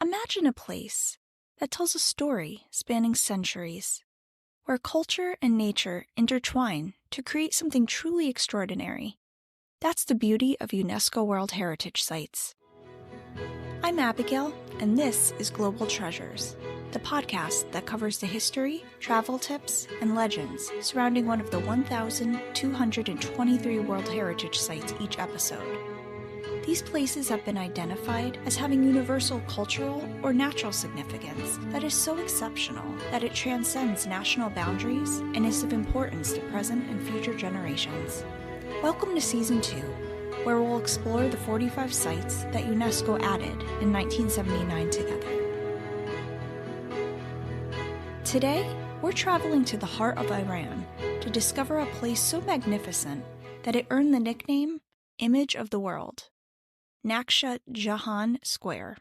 Imagine a place that tells a story spanning centuries, where culture and nature intertwine to create something truly extraordinary. That's the beauty of UNESCO World Heritage sites. I'm Abigail, and this is Global Treasures, the podcast that covers the history, travel tips, and legends surrounding one of the 1,223 World Heritage sites each episode. These places have been identified as having universal cultural or natural significance that is so exceptional that it transcends national boundaries and is of importance to present and future generations. Welcome to Season 2, where we'll explore the 45 sites that UNESCO added in 1979 together. Today, we're traveling to the heart of Iran to discover a place so magnificent that it earned the nickname Image of the World. Naksha Jahan Square.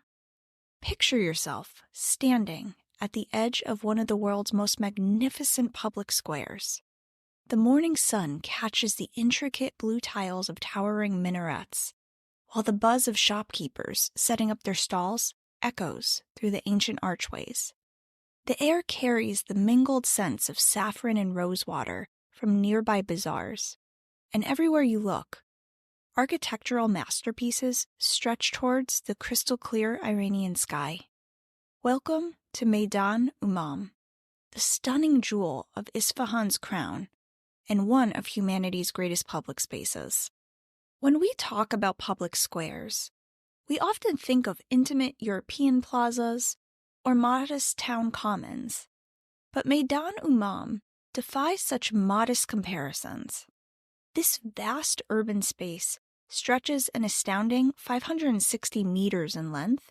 Picture yourself standing at the edge of one of the world's most magnificent public squares. The morning sun catches the intricate blue tiles of towering minarets, while the buzz of shopkeepers setting up their stalls echoes through the ancient archways. The air carries the mingled scents of saffron and rosewater from nearby bazaars, and everywhere you look, architectural masterpieces stretch towards the crystal-clear Iranian sky. Welcome to Meidan Emam, the stunning jewel of Isfahan's crown and one of humanity's greatest public spaces. When we talk about public squares, we often think of intimate European plazas or modest town commons, but Meidan Emam defies such modest comparisons. This vast urban space stretches an astounding 560 meters in length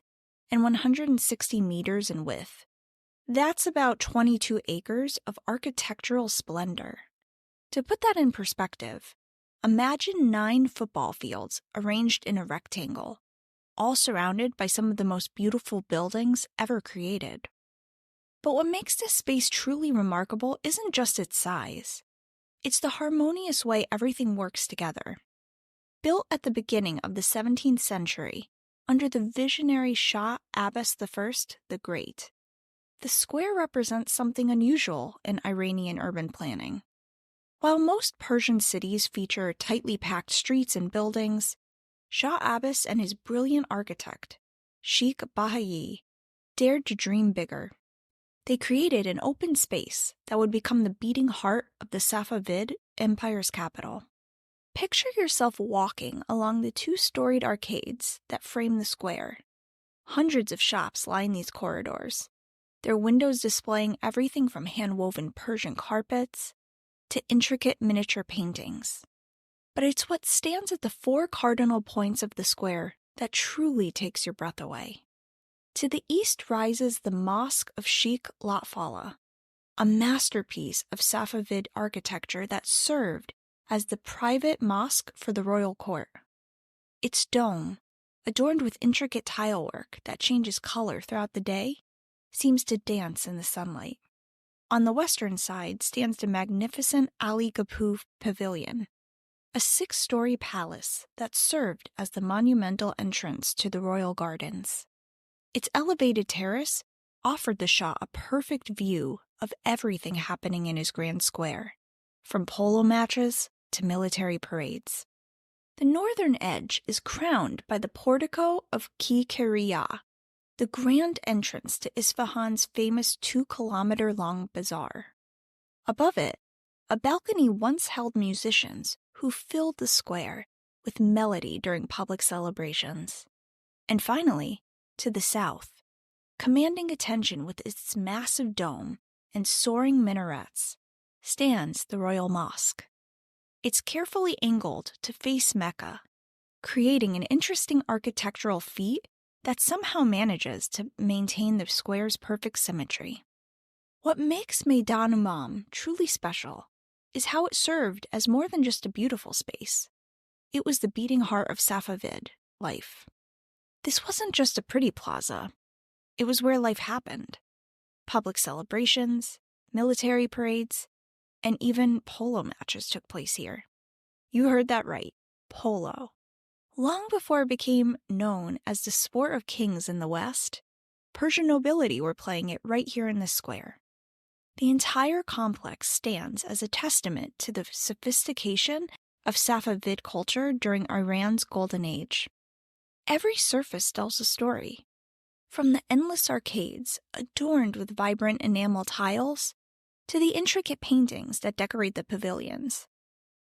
and 160 meters in width. That's about 22 acres of architectural splendor. To put that in perspective, imagine 9 football fields arranged in a rectangle, all surrounded by some of the most beautiful buildings ever created. But what makes this space truly remarkable isn't just its size. It's the harmonious way everything works together. Built at the beginning of the 17th century, under the visionary Shah Abbas I the Great, the square represents something unusual in Iranian urban planning. While most Persian cities feature tightly packed streets and buildings, Shah Abbas and his brilliant architect, Sheikh Baha'i, dared to dream bigger. They created an open space that would become the beating heart of the Safavid Empire's capital. Picture yourself walking along the 2-storied arcades that frame the square. Hundreds of shops line these corridors, their windows displaying everything from hand-woven Persian carpets to intricate miniature paintings. But it's what stands at the 4 cardinal points of the square that truly takes your breath away. To the east rises the Mosque of Sheikh Lotfollah, a masterpiece of Safavid architecture that served as the private mosque for the royal court. Its dome, adorned with intricate tilework that changes color throughout the day, seems to dance in the sunlight. On the western side stands the magnificent Ali Qapu Pavilion, a 6-story palace that served as the monumental entrance to the royal gardens. Its elevated terrace offered the Shah a perfect view of everything happening in his grand square, from polo matches to military parades. The northern edge is crowned by the portico of Ki-Kiriya, the grand entrance to Isfahan's famous 2-kilometer-long bazaar. Above it, a balcony once held musicians who filled the square with melody during public celebrations. And finally, to the south, commanding attention with its massive dome and soaring minarets, stands the Royal Mosque. It's carefully angled to face Mecca, creating an interesting architectural feat that somehow manages to maintain the square's perfect symmetry. What makes Meidan Emam truly special is how it served as more than just a beautiful space. It was the beating heart of Safavid life. This wasn't just a pretty plaza. It was where life happened. Public celebrations, military parades, and even polo matches took place here. You heard that right, polo. Long before it became known as the sport of kings in the West, Persian nobility were playing it right here in this square. The entire complex stands as a testament to the sophistication of Safavid culture during Iran's Golden Age. Every surface tells a story, from the endless arcades adorned with vibrant enamel tiles to the intricate paintings that decorate the pavilions.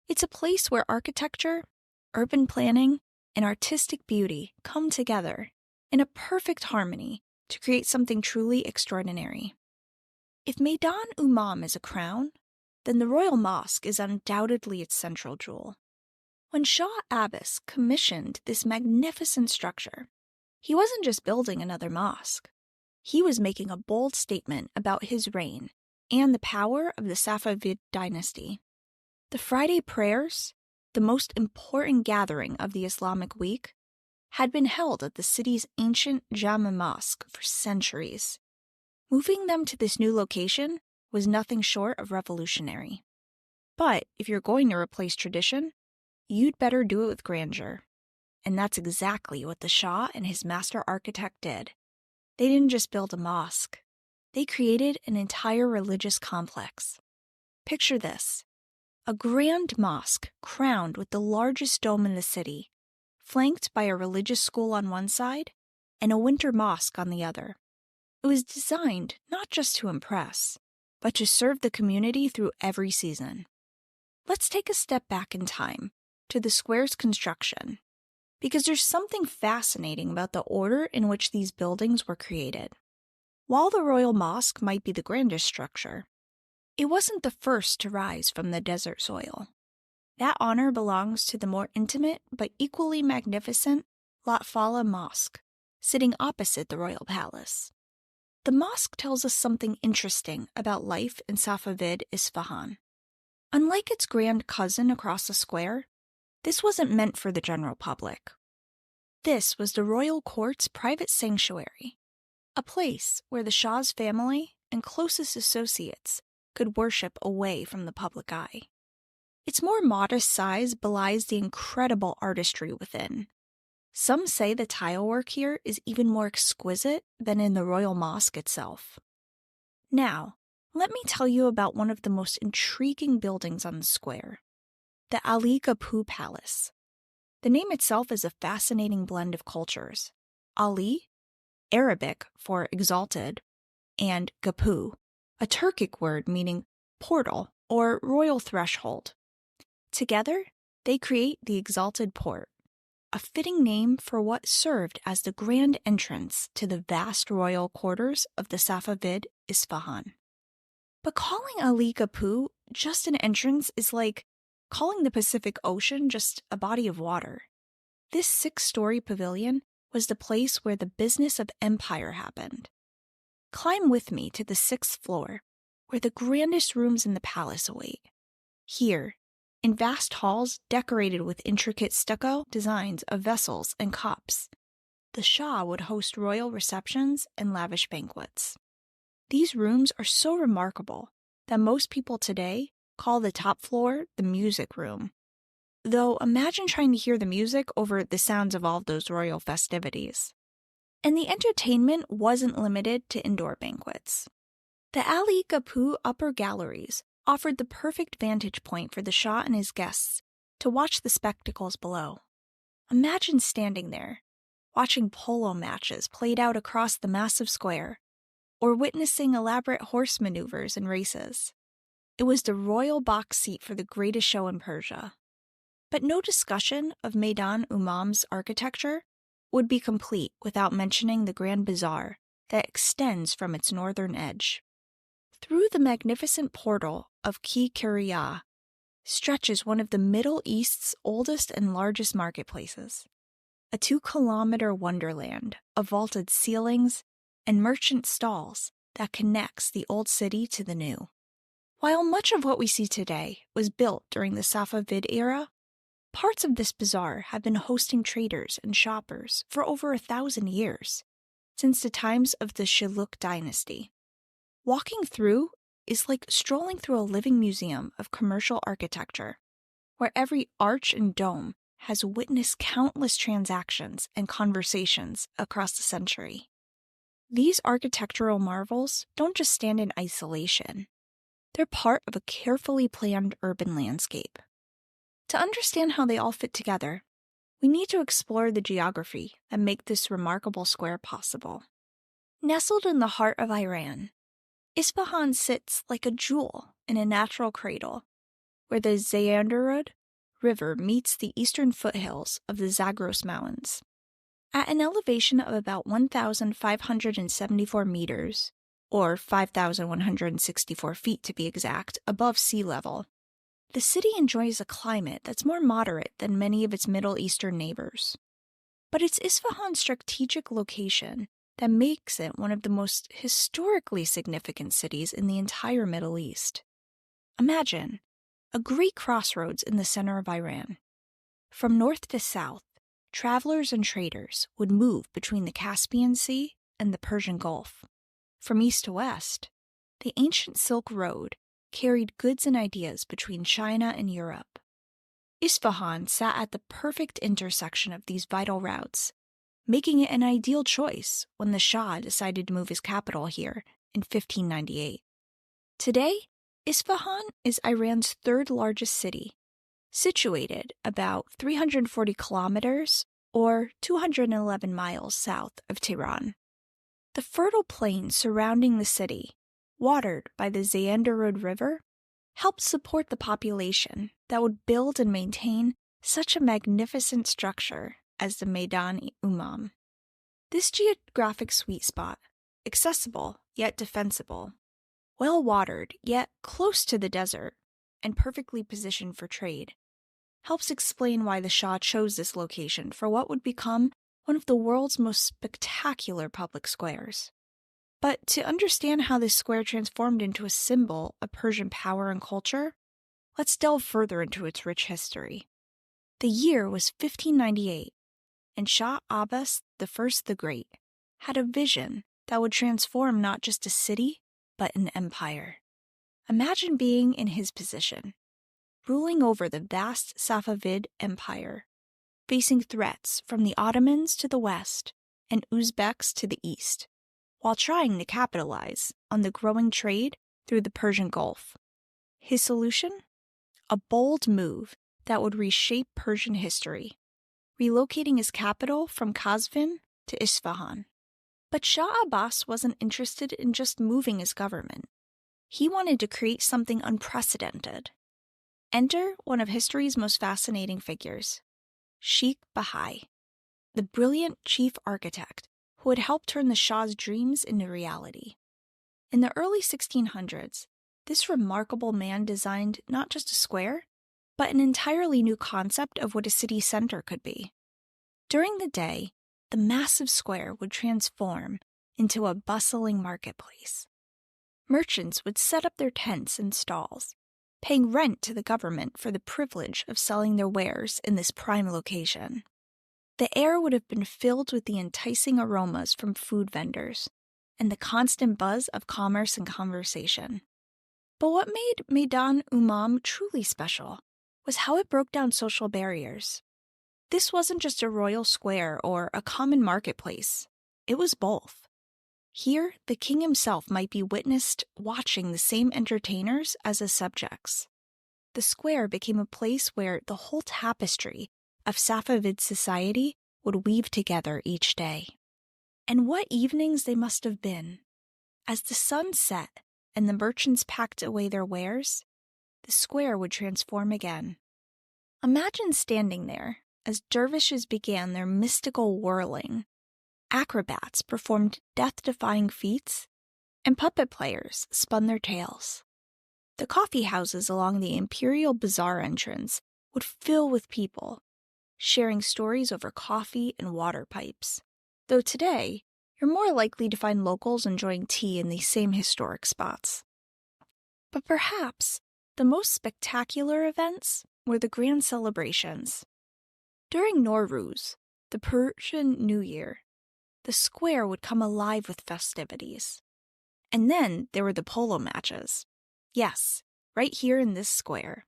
It's a place where architecture, urban planning, and artistic beauty come together in a perfect harmony to create something truly extraordinary. If Meidan Emam is a crown, then the Royal Mosque is undoubtedly its central jewel. When Shah Abbas commissioned this magnificent structure, he wasn't just building another mosque. He was making a bold statement about his reign and the power of the Safavid dynasty. The Friday prayers, the most important gathering of the Islamic week, had been held at the city's ancient Jama Mosque for centuries. Moving them to this new location was nothing short of revolutionary. But if you're going to replace tradition, you'd better do it with grandeur. And that's exactly what the Shah and his master architect did. They didn't just build a mosque. They created an entire religious complex. Picture this: a grand mosque crowned with the largest dome in the city, flanked by a religious school on one side and a winter mosque on the other. It was designed not just to impress, but to serve the community through every season. Let's take a step back in time to the square's construction, because there's something fascinating about the order in which these buildings were created. While the Royal Mosque might be the grandest structure, it wasn't the first to rise from the desert soil. That honor belongs to the more intimate but equally magnificent Lotfollah Mosque, sitting opposite the Royal Palace. The mosque tells us something interesting about life in Safavid Esfahan. Unlike its grand cousin across the square, this wasn't meant for the general public. This was the royal court's private sanctuary, a place where the Shah's family and closest associates could worship away from the public eye. Its more modest size belies the incredible artistry within. Some say the tilework here is even more exquisite than in the Royal Mosque itself. Now, let me tell you about one of the most intriguing buildings on the square, the Ali Qapu Palace. The name itself is a fascinating blend of cultures. Ali, Arabic for exalted, and Qapu, a Turkic word meaning portal or royal threshold. Together, they create the Exalted Port, a fitting name for what served as the grand entrance to the vast royal quarters of the Safavid Isfahan. But calling Ali Qapu just an entrance is like calling the Pacific Ocean just a body of water. This 6-story pavilion was the place where the business of empire happened. Climb with me to the 6th floor, where the grandest rooms in the palace await. Here, in vast halls decorated with intricate stucco designs of vessels and cups, the Shah would host royal receptions and lavish banquets. These rooms are so remarkable that most people today call the top floor the music room. Though imagine trying to hear the music over the sounds of all those royal festivities. And the entertainment wasn't limited to indoor banquets. The Ali Qapu upper galleries offered the perfect vantage point for the Shah and his guests to watch the spectacles below. Imagine standing there, watching polo matches played out across the massive square, or witnessing elaborate horse maneuvers and races. It was the royal box seat for the greatest show in Persia. But no discussion of Meidan Emam's architecture would be complete without mentioning the grand bazaar that extends from its northern edge. Through the magnificent portal of Ki Kiriya stretches one of the Middle East's oldest and largest marketplaces, a 2-kilometer wonderland of vaulted ceilings and merchant stalls that connects the old city to the new. While much of what we see today was built during the Safavid era, parts of this bazaar have been hosting traders and shoppers for over 1,000 years, since the times of the Shilluk dynasty. Walking through is like strolling through a living museum of commercial architecture, where every arch and dome has witnessed countless transactions and conversations across the century. These architectural marvels don't just stand in isolation. They're part of a carefully planned urban landscape. To understand how they all fit together, we need to explore the geography that make this remarkable square possible. Nestled in the heart of Iran, Isfahan sits like a jewel in a natural cradle, where the Zayanderud River meets the eastern foothills of the Zagros Mountains. At an elevation of about 1,574 meters, or 5,164 feet to be exact, above sea level, the city enjoys a climate that's more moderate than many of its Middle Eastern neighbors. But it's Isfahan's strategic location that makes it one of the most historically significant cities in the entire Middle East. Imagine a great crossroads in the center of Iran. From north to south, travelers and traders would move between the Caspian Sea and the Persian Gulf. From east to west, the ancient Silk Road carried goods and ideas between China and Europe. Isfahan sat at the perfect intersection of these vital routes, making it an ideal choice when the Shah decided to move his capital here in 1598. Today, Isfahan is Iran's third largest city, situated about 340 kilometers or 211 miles south of Tehran. The fertile plains surrounding the city, watered by the Zayanderud River, helped support the population that would build and maintain such a magnificent structure as the Meidan Emam. This geographic sweet spot, accessible yet defensible, well-watered yet close to the desert, and perfectly positioned for trade, helps explain why the Shah chose this location for what would become one of the world's most spectacular public squares. But to understand how this square transformed into a symbol of Persian power and culture, let's delve further into its rich history. The year was 1598, and Shah Abbas I the Great had a vision that would transform not just a city, but an empire. Imagine being in his position, ruling over the vast Safavid Empire, facing threats from the Ottomans to the west and Uzbeks to the east, while trying to capitalize on the growing trade through the Persian Gulf. His solution? A bold move that would reshape Persian history, relocating his capital from Qazvin to Isfahan. But Shah Abbas wasn't interested in just moving his government. He wanted to create something unprecedented. Enter one of history's most fascinating figures, Sheikh Bahai, the brilliant chief architect who would help turn the Shah's dreams into reality. In the early 1600s, this remarkable man designed not just a square, but an entirely new concept of what a city center could be. During the day, the massive square would transform into a bustling marketplace. Merchants would set up their tents and stalls, paying rent to the government for the privilege of selling their wares in this prime location. The air would have been filled with the enticing aromas from food vendors and the constant buzz of commerce and conversation. But what made Meidan Emam truly special was how it broke down social barriers. This wasn't just a royal square or a common marketplace. It was both. Here, the king himself might be witnessed watching the same entertainers as his subjects. The square became a place where the whole tapestry of Safavid society would weave together each day. And what evenings they must have been. As the sun set and the merchants packed away their wares, the square would transform again. Imagine standing there as dervishes began their mystical whirling, acrobats performed death-defying feats, and puppet players spun their tales. The coffee houses along the imperial bazaar entrance would fill with people, sharing stories over coffee and water pipes, though today, you're more likely to find locals enjoying tea in these same historic spots. But perhaps the most spectacular events were the grand celebrations. During Nowruz, the Persian New Year, the square would come alive with festivities. And then there were the polo matches. Yes, right here in this square.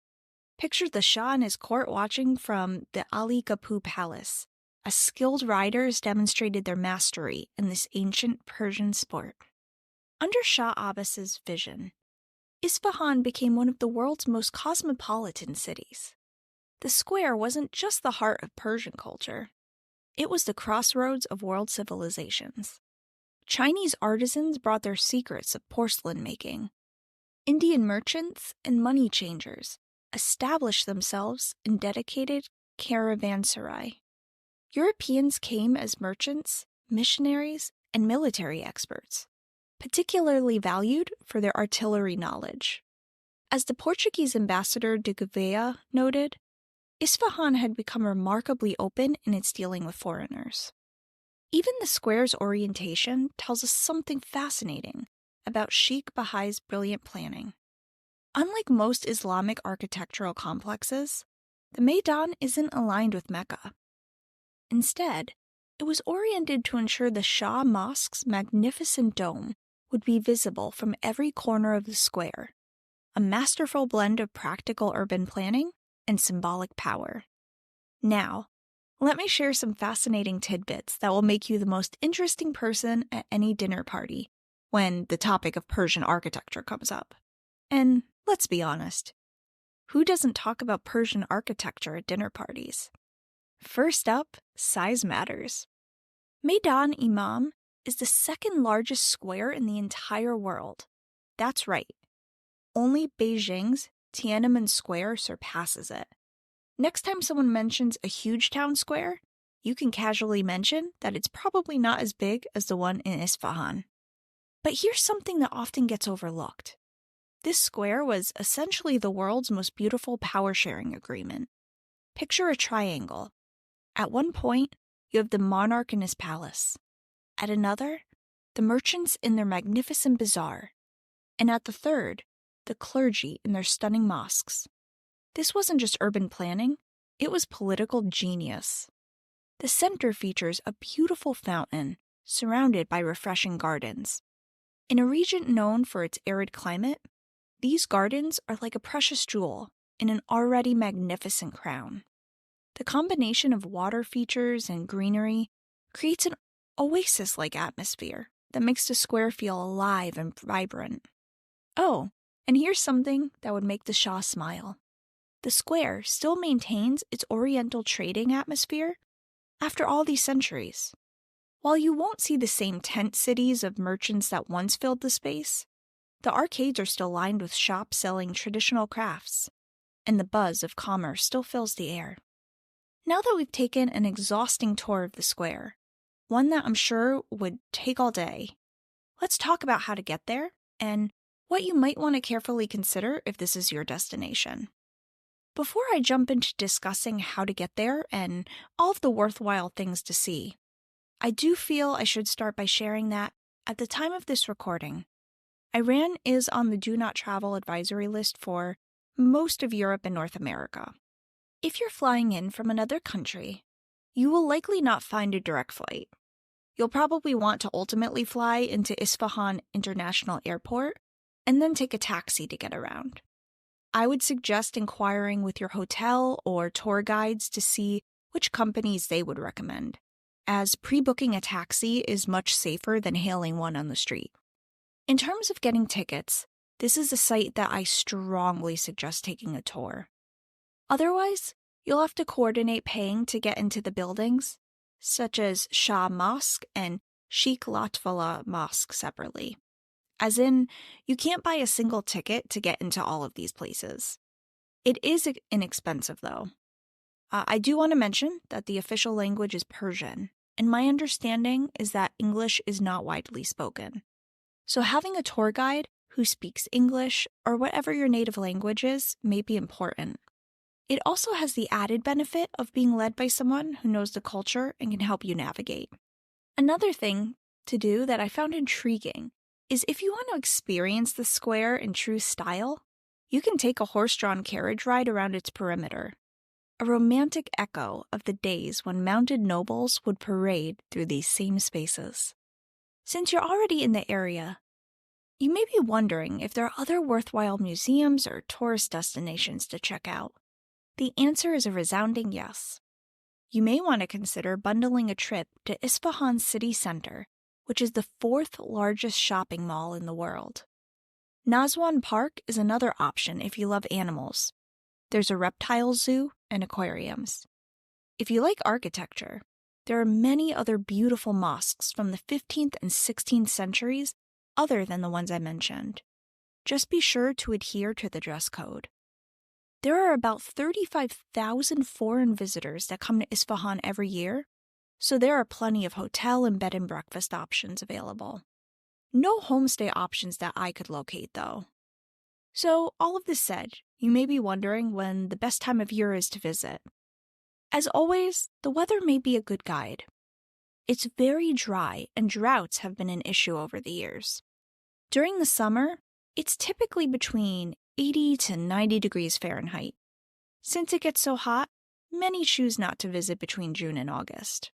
Picture the Shah and his court watching from the Ali Qapu Palace as skilled riders demonstrated their mastery in this ancient Persian sport. Under Shah Abbas's vision, Isfahan became one of the world's most cosmopolitan cities. The square wasn't just the heart of Persian culture. It was the crossroads of world civilizations. Chinese artisans brought their secrets of porcelain making. Indian merchants and money changers established themselves in dedicated caravanserai. Europeans came as merchants, missionaries, and military experts, particularly valued for their artillery knowledge. As the Portuguese ambassador de Gouveia noted, Isfahan had become remarkably open in its dealing with foreigners. Even the square's orientation tells us something fascinating about Sheikh Bahai's brilliant planning. Unlike most Islamic architectural complexes, the Meidan isn't aligned with Mecca. Instead, it was oriented to ensure the Shah Mosque's magnificent dome would be visible from every corner of the square, a masterful blend of practical urban planning and symbolic power. Now, let me share some fascinating tidbits that will make you the most interesting person at any dinner party when the topic of Persian architecture comes up. And let's be honest, who doesn't talk about Persian architecture at dinner parties? First up, size matters. Meidan Emam is the second largest square in the entire world. That's right. Only Beijing's Tiananmen Square surpasses it. Next time someone mentions a huge town square, you can casually mention that it's probably not as big as the one in Esfahan. But here's something that often gets overlooked. This square was essentially the world's most beautiful power-sharing agreement. Picture a triangle. At one point, you have the monarch in his palace. At another, the merchants in their magnificent bazaar. And at the third, the clergy in their stunning mosques. This wasn't just urban planning, it was political genius. The center features a beautiful fountain surrounded by refreshing gardens. In a region known for its arid climate, these gardens are like a precious jewel in an already magnificent crown. The combination of water features and greenery creates an oasis-like atmosphere that makes the square feel alive and vibrant. Oh, and here's something that would make the Shah smile. The square still maintains its oriental trading atmosphere after all these centuries. While you won't see the same tent cities of merchants that once filled the space, the arcades are still lined with shops selling traditional crafts, and the buzz of commerce still fills the air. Now that we've taken an exhausting tour of the square, one that I'm sure would take all day, let's talk about how to get there and what you might want to carefully consider if this is your destination. Before I jump into discussing how to get there and all of the worthwhile things to see, I do feel I should start by sharing that, at the time of this recording, Iran is on the Do Not Travel advisory list for most of Europe and North America. If you're flying in from another country, you will likely not find a direct flight. You'll probably want to ultimately fly into Isfahan International Airport and then take a taxi to get around. I would suggest inquiring with your hotel or tour guides to see which companies they would recommend, as pre-booking a taxi is much safer than hailing one on the street. In terms of getting tickets, this is a site that I strongly suggest taking a tour. Otherwise, you'll have to coordinate paying to get into the buildings, such as Shah Mosque and Sheikh Lotfollah Mosque separately. As in, you can't buy a single ticket to get into all of these places. It is inexpensive, though. I do want to mention that the official language is Persian, and my understanding is that English is not widely spoken. So having a tour guide who speaks English or whatever your native language is may be important. It also has the added benefit of being led by someone who knows the culture and can help you navigate. Another thing to do that I found intriguing is if you want to experience the square in true style, you can take a horse-drawn carriage ride around its perimeter, a romantic echo of the days when mounted nobles would parade through these same spaces. Since you're already in the area, you may be wondering if there are other worthwhile museums or tourist destinations to check out. The answer is a resounding yes. you may want to consider bundling a trip to Isfahan city center, which is the 4th largest shopping mall in the world. Nazwan Park is another option if you love animals. There's a reptile zoo and aquariums. If you like architecture, there are many other beautiful mosques from the 15th and 16th centuries other than the ones I mentioned. Just be sure to adhere to the dress code. There are about 35,000 foreign visitors that come to Isfahan every year, so there are plenty of hotel and bed and breakfast options available. No homestay options that I could locate, though. So, all of this said, you may be wondering when the best time of year is to visit. As always, the weather may be a good guide. It's very dry, and droughts have been an issue over the years. During the summer, it's typically between 80 to 90 degrees Fahrenheit. Since it gets so hot, many choose not to visit between June and August.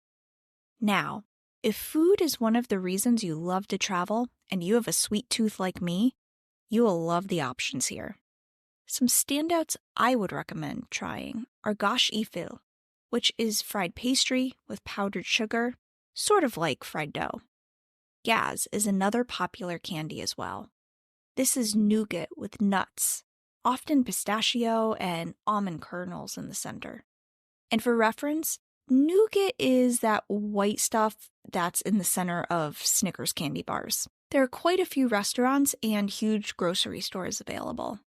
Now, if food is one of the reasons you love to travel and you have a sweet tooth like me, you will love the options here. Some standouts I would recommend trying are gosh ifil, which is fried pastry with powdered sugar, sort of like fried dough. Gaz is another popular candy as well. This is nougat with nuts, often pistachio and almond kernels in the center. And for reference, nougat is that white stuff that's in the center of Snickers candy bars. There are quite a few restaurants and huge grocery stores available.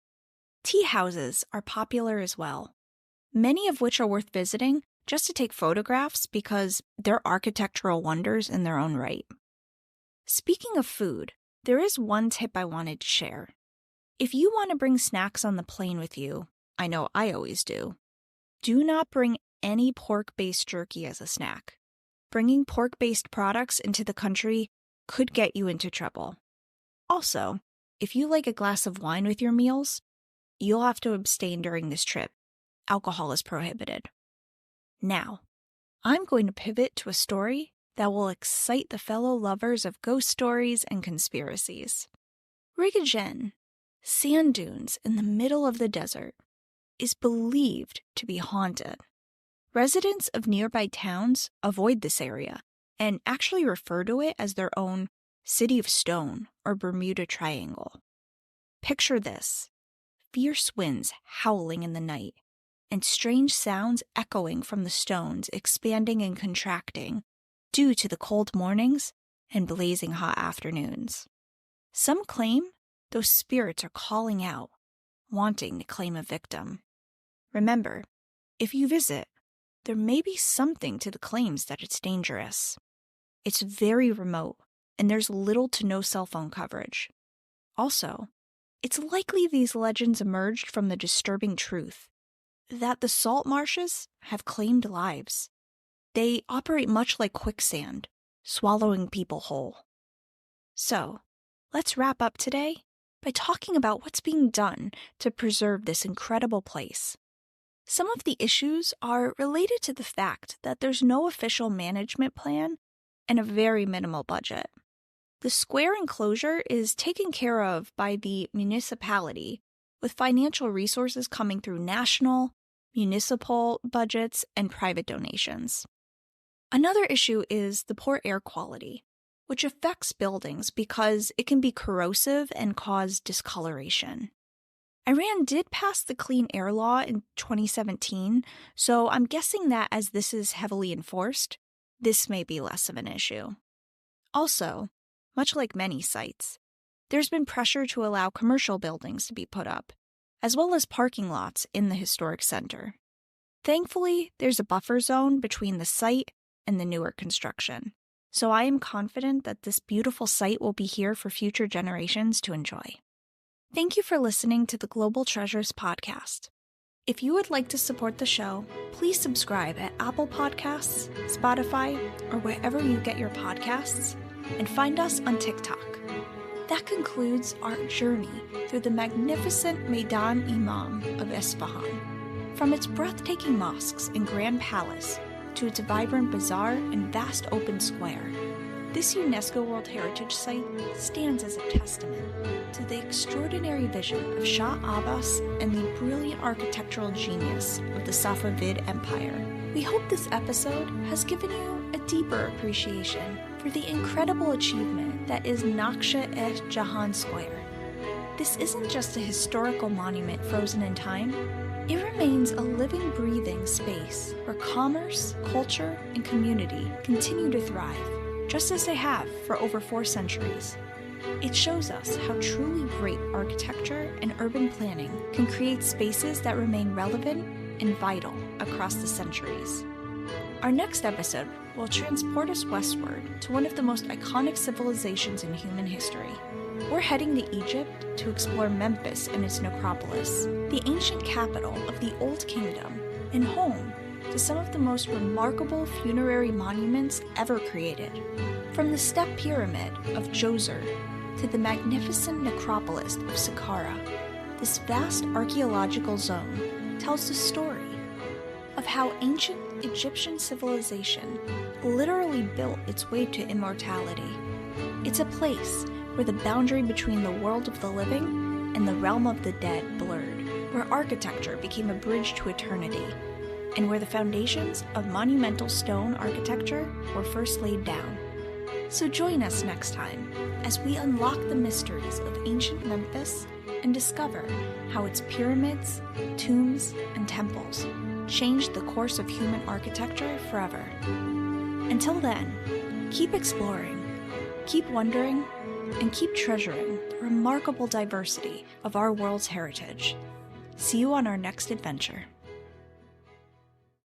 Tea houses are popular as well, many of which are worth visiting just to take photographs because they're architectural wonders in their own right. Speaking of food, there is one tip I wanted to share. If you want to bring snacks on the plane with you, I know I always do not bring any pork-based jerky as a snack. Bringing pork-based products into the country could get you into trouble. Also, if you like a glass of wine with your meals, you'll have to abstain during this trip. Alcohol is prohibited. Now, I'm going to pivot to a story that will excite the fellow lovers of ghost stories and conspiracies. Rigagen, sand dunes in the middle of the desert, is believed to be haunted. Residents of nearby towns avoid this area and actually refer to it as their own City of Stone or Bermuda Triangle. Picture this: fierce winds howling in the night, and strange sounds echoing from the stones expanding and contracting due to the cold mornings and blazing hot afternoons. Some claim those spirits are calling out, wanting to claim a victim. Remember, if you visit, there may be something to the claims that it's dangerous. It's very remote, and there's little to no cell phone coverage. Also, it's likely these legends emerged from the disturbing truth that the salt marshes have claimed lives. They operate much like quicksand, swallowing people whole. So, let's wrap up today by talking about what's being done to preserve this incredible place. Some of the issues are related to the fact that there's no official management plan and a very minimal budget. The square enclosure is taken care of by the municipality, with financial resources coming through national, municipal budgets, and private donations. Another issue is the poor air quality, which affects buildings because it can be corrosive and cause discoloration. Iran did pass the Clean Air Law in 2017, so I'm guessing that as this is heavily enforced, this may be less of an issue. Also, much like many sites, there's been pressure to allow commercial buildings to be put up, as well as parking lots in the historic center. Thankfully, there's a buffer zone between the site and the newer construction, so I am confident that this beautiful site will be here for future generations to enjoy. Thank you for listening to the Global Treasures podcast. If you would like to support the show, please subscribe at Apple Podcasts, Spotify, or wherever you get your podcasts, and find us on TikTok. That concludes our journey through the magnificent Meidan Emam of Esfahan. From its breathtaking mosques and grand palace to its vibrant bazaar and vast open square, This UNESCO World Heritage Site stands as a testament to the extraordinary vision of Shah Abbas and the brilliant architectural genius of the Safavid Empire. We hope this episode has given you a deeper appreciation for the incredible achievement that is Naksha-e-Jahan Square. This isn't just a historical monument frozen in time. It remains a living, breathing space where commerce, culture, and community continue to thrive, just as they have for over 4 centuries. It shows us how truly great architecture and urban planning can create spaces that remain relevant and vital across the centuries. Our next episode will transport us westward to one of the most iconic civilizations in human history. We're heading to Egypt to explore Memphis and its necropolis, the ancient capital of the Old Kingdom and home to some of the most remarkable funerary monuments ever created. From the step pyramid of Djoser to the magnificent necropolis of Saqqara, this vast archaeological zone tells the story of how ancient Egyptian civilization literally built its way to immortality. It's a place where the boundary between the world of the living and the realm of the dead blurred, where architecture became a bridge to eternity, and where the foundations of monumental stone architecture were first laid down. So join us next time as we unlock the mysteries of ancient Memphis and discover how its pyramids, tombs, and temples changed the course of human architecture forever. Until then, keep exploring, keep wondering, and keep treasuring the remarkable diversity of our world's heritage. See you on our next adventure.